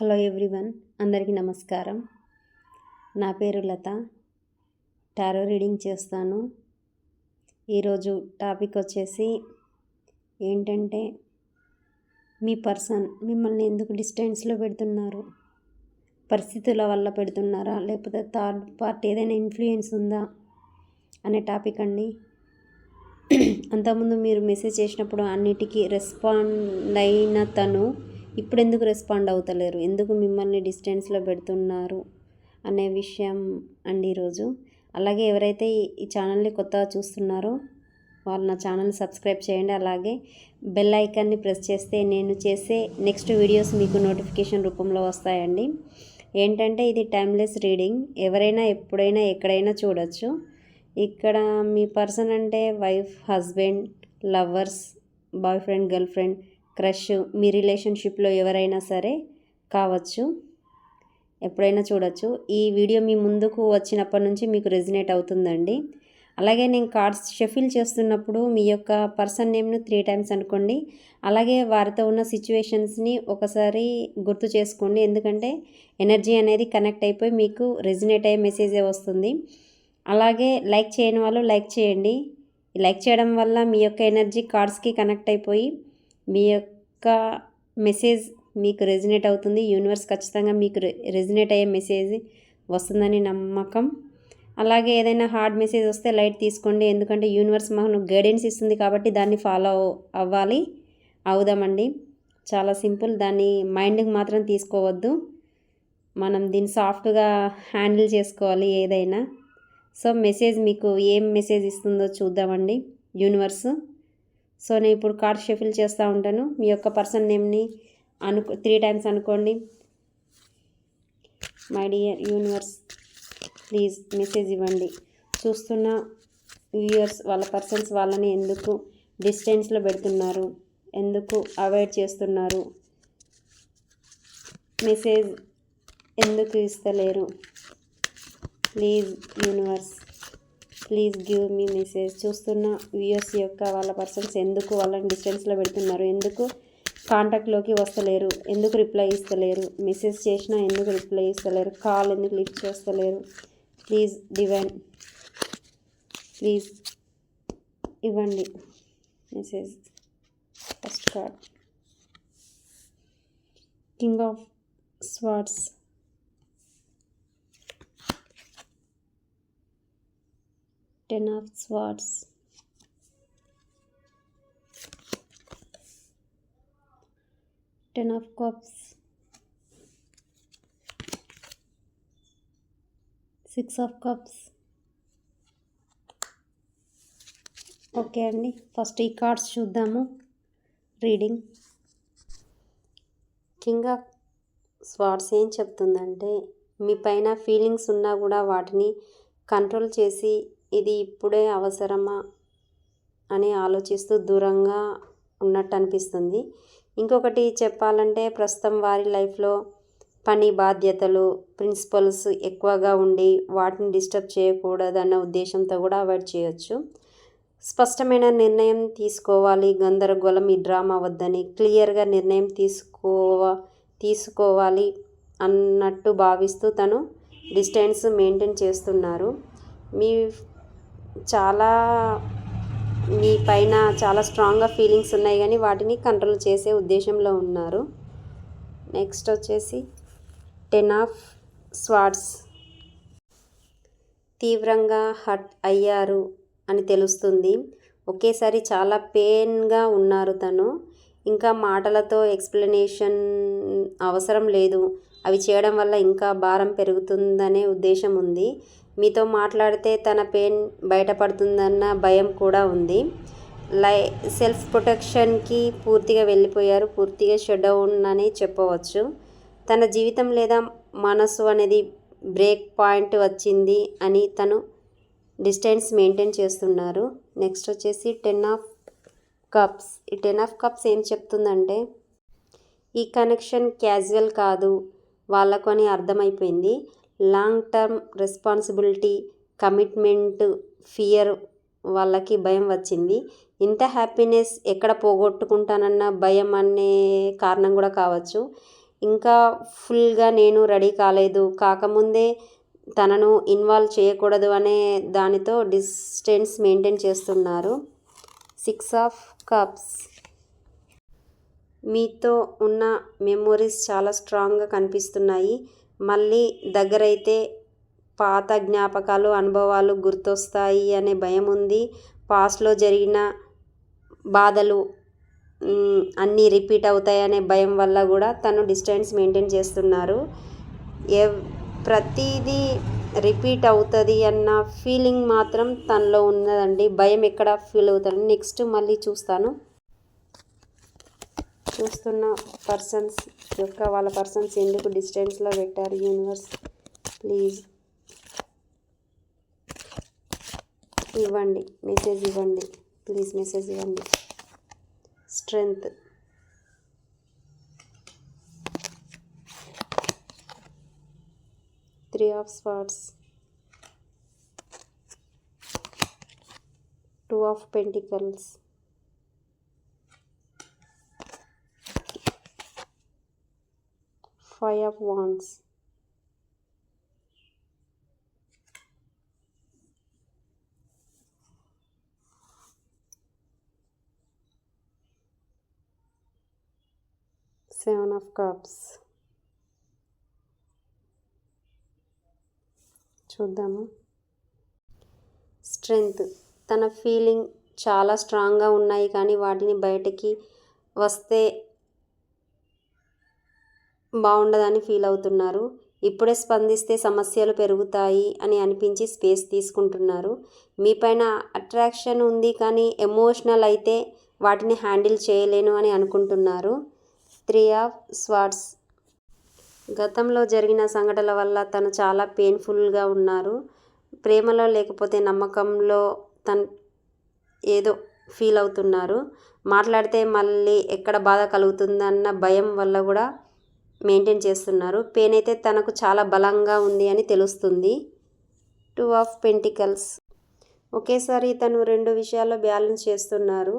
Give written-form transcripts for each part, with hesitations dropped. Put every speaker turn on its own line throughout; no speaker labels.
Hello everyone, అందరికీ నమస్కారం. నా పేరు లత. టారో రీడింగ్ చేస్తాను. ఈరోజు టాపిక్ వచ్చేసి ఏంటంటే, మీ పర్సన్ మిమ్మల్ని ఎందుకు డిస్టెన్స్లో పెడుతున్నారు? పరిస్థితుల వల్ల పెడుతున్నారా, లేకపోతే థర్డ్ పార్టీ ఏదైనా ఇన్ఫ్లుయెన్స్ ఉందా అనే టాపిక్ అండి. అంతకుముందు మీరు మెసేజ్ చేసినప్పుడు అన్నిటికీ రెస్పాండ్ అయిన తను ఇప్పుడు ఎందుకు రెస్పాండ్ అవుతలేరు, ఎందుకు మిమ్మల్ని డిస్టెన్స్లో పెడుతున్నారు అనే విషయం అండి ఈరోజు. అలాగే ఎవరైతే ఈ ఛానల్ని కొత్తగా చూస్తున్నారో వాళ్ళు నా ఛానల్ని సబ్స్క్రైబ్ చేయండి. అలాగే బెల్ ఐకాన్ని ప్రెస్ చేస్తే నేను చేసే నెక్స్ట్ వీడియోస్ మీకు నోటిఫికేషన్ రూపంలో వస్తాయండి. ఏంటంటే ఇది టైమ్లెస్ రీడింగ్, ఎవరైనా ఎప్పుడైనా ఎక్కడైనా చూడొచ్చు. ఇక్కడ మీ పర్సన్ అంటే wife, husband, lovers, boyfriend, girlfriend, crush, మీ రిలేషన్షిప్లో ఎవరైనా సరే కావచ్చు, ఎప్పుడైనా చూడొచ్చు. ఈ వీడియో మీ ముందుకు వచ్చినప్పటి నుంచి మీకు రెజినేట్ అవుతుందండి. అలాగే నేను కార్డ్స్ షఫిల్ చేస్తున్నప్పుడు మీ యొక్క పర్సన్ నేమ్ను 3 times అనుకోండి. అలాగే వారితో ఉన్న సిచ్యువేషన్స్ని ఒకసారి గుర్తు చేసుకోండి, ఎందుకంటే ఎనర్జీ అనేది కనెక్ట్ అయిపోయి మీకు రెజినేట్ అయ్యే మెసేజే వస్తుంది. అలాగే లైక్ చేయని వాళ్ళు లైక్ చేయండి. లైక్ చేయడం వల్ల మీ యొక్క ఎనర్జీ కార్డ్స్కి కనెక్ట్ అయిపోయి మీ యొక్క మెసేజ్ మీకు రెజినేట్ అవుతుంది. యూనివర్స్ ఖచ్చితంగా మీకు రెజినేట్ అయ్యే మెసేజ్ వస్తుందని నమ్మకం. అలాగే ఏదైనా హార్డ్ మెసేజ్ వస్తే లైట్ తీసుకోండి, ఎందుకంటే యూనివర్స్ మనకు గైడెన్స్ ఇస్తుంది కాబట్టి దాన్ని ఫాలో అవుదామండి. చాలా సింపుల్, దాన్ని మైండ్కి మాత్రం తీసుకోవద్దు. మనం దీన్ని సాఫ్ట్గా హ్యాండిల్ చేసుకోవాలి ఏదైనా. సో మెసేజ్ మీకు ఏం మెసేజ్ ఇస్తుందో చూద్దామండి యూనివర్స్. సో నేను ఇప్పుడు కార్డ్ షఫిల్ చేస్తూ ఉంటాను. మీ యొక్క పర్సన్ నేమ్ని 3 times అనుకోండి. My dear universe, please message ఇవ్వండి. చూస్తున్న వ్యూయర్స్ వాళ్ళ పర్సన్స్ వాళ్ళని ఎందుకు డిస్టెన్స్లో పెడుతున్నారు, ఎందుకు అవాయిడ్ చేస్తున్నారు, మెసేజ్ ఎందుకు ఇస్తలేరు? Please universe, please give me message. చూస్తున్న వ్యూయర్స్ యొక్క వాళ్ళ పర్సన్స్ ఎందుకు వాళ్ళని డిస్టెన్స్లో పెడుతున్నారు, ఎందుకు కాంటాక్ట్లోకి వస్తలేరు, ఎందుకు రిప్లై ఇస్తలేరు, మెసేజ్ చేసినా ఎందుకు రిప్లై ఇస్తలేరు, కాల్ ఎందుకు లిఫ్ట్ చేస్తలేరు? ప్లీజ్ డివైన్, ప్లీజ్ ఇవ్వండి message. First card, king of swords, Ten of Swords, Ten of Cups, Six of Cups. Okay అండి, ఫస్ట్ ఈ కార్డ్స్ చూద్దాము రీడింగ్. కింగ్ ఆఫ్ స్వార్డ్స్ ఏం చెప్తుందంటే, మీ పైన ఫీలింగ్స్ ఉన్నా కూడా వాటిని కంట్రోల్ చేసి ఇది ఇప్పుడే అవసరమా అని ఆలోచిస్తూ దూరంగా ఉన్నట్టు అనిపిస్తుంది. ఇంకొకటి చెప్పాలంటే, ప్రస్తుతం వారి లైఫ్లో పని బాధ్యతలు, ప్రిన్సిపల్స్ ఎక్కువగా ఉండి వాటిని డిస్టర్బ్ చేయకూడదన్న ఉద్దేశంతో కూడా అవాయిడ్ చేయొచ్చు. స్పష్టమైన నిర్ణయం తీసుకోవాలి, గందరగోళం ఈ డ్రామా వద్దని క్లియర్గా నిర్ణయం తీసుకోవాలి అన్నట్టు భావిస్తూ తను డిస్టెన్స్ మెయింటైన్ చేస్తున్నారు. మీ పైన చాలా స్ట్రాంగ్గా ఫీలింగ్స్ ఉన్నాయి, కానీ వాటిని కంట్రోల్ చేసే ఉద్దేశంలో ఉన్నారు. నెక్స్ట్ వచ్చేసి 10 of Swords. తీవ్రంగా హర్ట్ అయ్యారు అని తెలుస్తుంది. ఒకేసారి చాలా పెయిన్గా ఉన్నారు తను. ఇంకా మాటలతో ఎక్స్ప్లెనేషన్ అవసరం లేదు, అవి చేయడం వల్ల ఇంకా భారం పెరుగుతుందనే ఉద్దేశం ఉంది. మీతో మాట్లాడితే తన పెయిన్ బయటపడుతుందన్న భయం కూడా ఉంది. సెల్ఫ్ ప్రొటెక్షన్కి పూర్తిగా వెళ్ళిపోయారు, పూర్తిగా షట్ డౌన్ అని చెప్పవచ్చు. తన జీవితం లేదా మనసు అనేది బ్రేక్ పాయింట్ వచ్చింది అని తను డిస్టెన్స్ మెయింటైన్ చేస్తున్నారు. నెక్స్ట్ వచ్చేసి 10 of Cups. ఈ 10 of Cups ఏం చెప్తుందంటే, ఈ కనెక్షన్ క్యాజువల్ కాదు వాళ్ళకు అని అర్థమైపోయింది. Long term responsibility, commitment, fear వాళ్ళకి భయం వచ్చింది. ఇంత హ్యాపీనెస్ ఎక్కడ పోగొట్టుకుంటానన్న భయం అనే కారణం కూడా కావచ్చు. ఇంకా ఫుల్గా నేను రెడీ కాకముందే తనను ఇన్వాల్వ్ చేయకూడదు అనే దానితో డిస్టెన్స్ మెయింటైన్ చేస్తున్నారు. 6 ఆఫ్ కప్స్. మీతో ఉన్న మెమొరీస్ చాలా స్ట్రాంగ్గా కనిపిస్తున్నాయి. మళ్ళీ దగ్గరైతే పాత జ్ఞాపకాలు, అనుభవాలు గుర్తొస్తాయి అనే భయం ఉంది. పాస్ట్లో జరిగిన బాధలు అన్నీ రిపీట్ అవుతాయనే భయం వల్ల కూడా తను డిస్టెన్స్ మెయింటైన్ చేస్తున్నారు. ప్రతిదీ రిపీట్ అవుతుంది అన్న ఫీలింగ్ మాత్రం తనలో ఉన్నదండి. భయం ఎక్కడ ఫీల్ అవుతాను. నెక్స్ట్ మళ్ళీ చూస్తున్న పర్సన్స్ వాళ్ళ పర్సన్స్ ఎందుకు డిస్టెన్స్లో పెట్టారు? యూనివర్స్ ప్లీజ్ ఇవ్వండి, మెసేజ్ ఇవ్వండి, ప్లీజ్ మెసేజ్ ఇవ్వండి. Strength. Three of Swords. 2 of Pentacles. 5 of Wands. Seven of Cups. చూద్దాము. స్ట్రెంగ్త్. తన ఫీలింగ్ చాలా స్ట్రాంగ్గా ఉన్నాయి, కానీ వాటిని బయటికి వస్తే బాగుండదని ఫీల్ అవుతున్నారు. ఇప్పుడే స్పందిస్తే సమస్యలు పెరుగుతాయి అని అనిపించి స్పేస్ తీసుకుంటున్నారు. మీపైన అట్రాక్షన్ ఉంది, కానీ ఎమోషనల్ అయితే వాటిని హ్యాండిల్ చేయలేను అని అనుకుంటున్నారు. 3 ఆఫ్ స్వార్డ్స్. గతంలో జరిగిన సంఘటనల వల్ల తను చాలా పెయిన్ఫుల్గా ఉన్నారు. ప్రేమలో లేకపోతే నమ్మకంలో తను ఏదో ఫీల్ అవుతున్నారు. మాట్లాడితే మళ్ళీ ఎక్కడ బాధ కలుగుతుందన్న భయం వల్ల కూడా మెయింటైన్ చేస్తున్నారు. పెయిన్ అయితే తనకు చాలా బలంగా ఉంది అని తెలుస్తుంది. 2 ఆఫ్ పెంటికల్స్. ఒకేసారి తను 2 విషయాల్లో బ్యాలెన్స్ చేస్తున్నారు.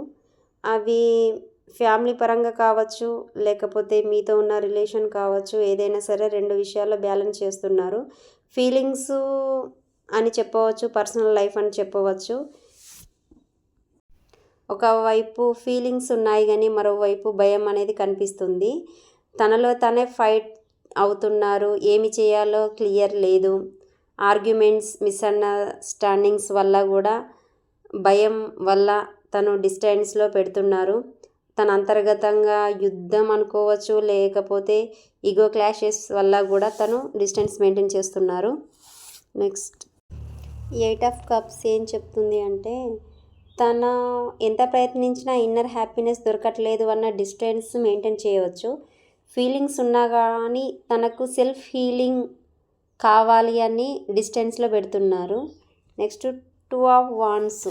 అవి ఫ్యామిలీ పరంగా కావచ్చు, లేకపోతే మీతో ఉన్న రిలేషన్ కావచ్చు, ఏదైనా సరే 2 విషయాల్లో బ్యాలెన్స్ చేస్తున్నారు. ఫీలింగ్స్ అని చెప్పవచ్చు, పర్సనల్ లైఫ్ అని చెప్పవచ్చు. ఒకవైపు ఫీలింగ్స్ ఉన్నాయి, కానీ మరోవైపు భయం అనేది కనిపిస్తుంది. తనలో తనే ఫైట్ అవుతున్నారు. ఏమి చేయాలో క్లియర్ లేదు. ఆర్గ్యుమెంట్స్, మిస్అండర్స్టాండింగ్స్ వల్ల కూడా భయం వల్ల తను డిస్టెన్స్లో పెడుతున్నారు. తన అంతర్గతంగా యుద్ధం అనుకోవచ్చు, లేకపోతే ఈగో క్లాషెస్ వల్ల కూడా తను డిస్టెన్స్ మెయింటైన్ చేస్తున్నారు. నెక్స్ట్ 8 ఆఫ్ కప్స్ ఏం చెప్తుంది అంటే, తన ఎంత ప్రయత్నించినా ఇన్నర్ హ్యాపీనెస్ దొరకట్లేదు అన్న డిస్టెన్స్ మెయింటైన్ చేయవచ్చు. ఫీలింగ్స్ ఉన్నా కానీ తనకు సెల్ఫ్ హీలింగ్ కావాలి అని డిస్టెన్స్లో పెడుతున్నారు. Next 2 of wands.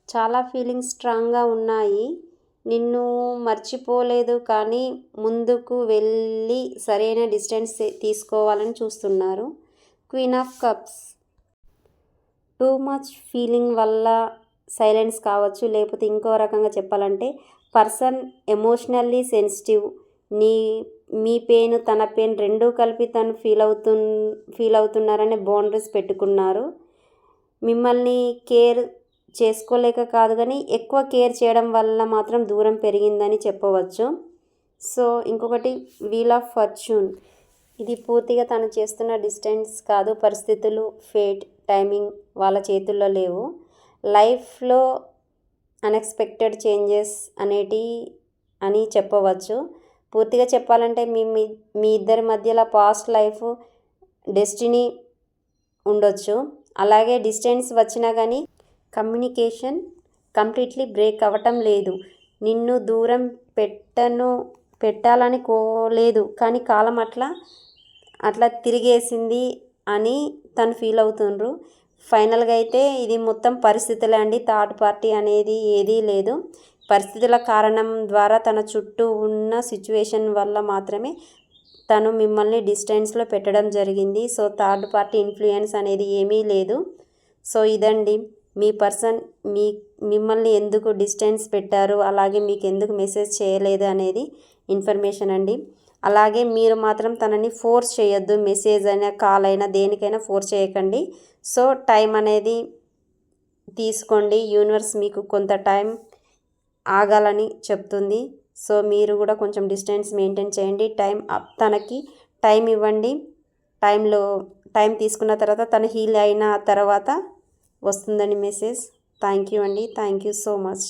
చాలా ఫీలింగ్స్ స్ట్రాంగ్గా ఉన్నాయి. నిన్ను మర్చిపోలేదు, కానీ ముందుకు వెళ్ళి సరైన డిస్టెన్స్ తీసుకోవాలని చూస్తున్నారు. Queen of cups. Too much feeling వల్ల సైలెన్స్ కావచ్చు, లేకపోతే ఇంకో రకంగా చెప్పాలంటే పర్సన్ ఎమోషనల్లీ సెన్సిటివ్. మీ పెయిన్, తన పెయిన్ రెండూ కలిపి తను ఫీల్ అవుతున్నారనే బౌండరీస్ పెట్టుకున్నారు. మిమ్మల్ని కేర్ చేసుకోలేక కాదు, కానీ ఎక్కువ కేర్ చేయడం వల్ల మాత్రం దూరం పెరిగిందని చెప్పవచ్చు. సో ఇంకొకటి వీల్ ఆఫ్ ఫార్చ్యూన్. ఇది పూర్తిగా తను చేస్తున్న డిస్టెన్స్ కాదు, పరిస్థితులు, ఫేట్, టైమింగ్ వాళ్ళ చేతుల్లో లేవు. లైఫ్లో అన్ఎక్స్పెక్టెడ్ చేంజెస్ అని చెప్పవచ్చు. పూర్తిగా చెప్పాలంటే మీ ఇద్దరి మధ్యలో పాస్ట్ లైఫ్ డెస్టినీ ఉండొచ్చు. అలాగే డిస్టెన్స్ వచ్చినా కానీ కమ్యూనికేషన్ కంప్లీట్లీ బ్రేక్ అవ్వటం లేదు. నిన్ను దూరం పెట్టాలని కోలేదు, కానీ కాలం అట్లా తిరిగేసింది అని తను ఫీల్ అవుతుండ్రు. ఫైనల్గా అయితే ఇది మొత్తం పరిస్థితులే అండి. థర్డ్ పార్టీ అనేది ఏదీ లేదు. పరిస్థితుల కారణం ద్వారా తన చుట్టూ ఉన్న సిచ్యువేషన్ వల్ల మాత్రమే తను మిమ్మల్ని డిస్టెన్స్లో పెట్టడం జరిగింది. సో థర్డ్ పార్టీ ఇన్ఫ్లుయెన్స్ అనేది ఏమీ లేదు. సో ఇదండి, మీ పర్సన్ మిమ్మల్ని ఎందుకు డిస్టెన్స్ పెట్టారు, అలాగే మీకు ఎందుకు మెసేజ్ చేయలేదు అనేది ఇన్ఫర్మేషన్ అండి. అలాగే మీరు మాత్రం తనని ఫోర్స్ చేయొద్దు, మెసేజ్ అయినా కాల్ అయినా దేనికైనా ఫోర్స్ చేయకండి. సో టైం అనేది తీసుకోండి, యూనివర్స్ మీకు కొంత టైం ఆగాలని చెప్తుంది. సో మీరు కూడా కొంచెం డిస్టెన్స్ మెయింటైన్ చేయండి, తనకి టైం ఇవ్వండి. టైం తీసుకున్న తర్వాత తను హీల్ అయిన తర్వాత వస్తుందని మెసేజ్. థ్యాంక్ యూ అండి, థ్యాంక్ యూ సో మచ్.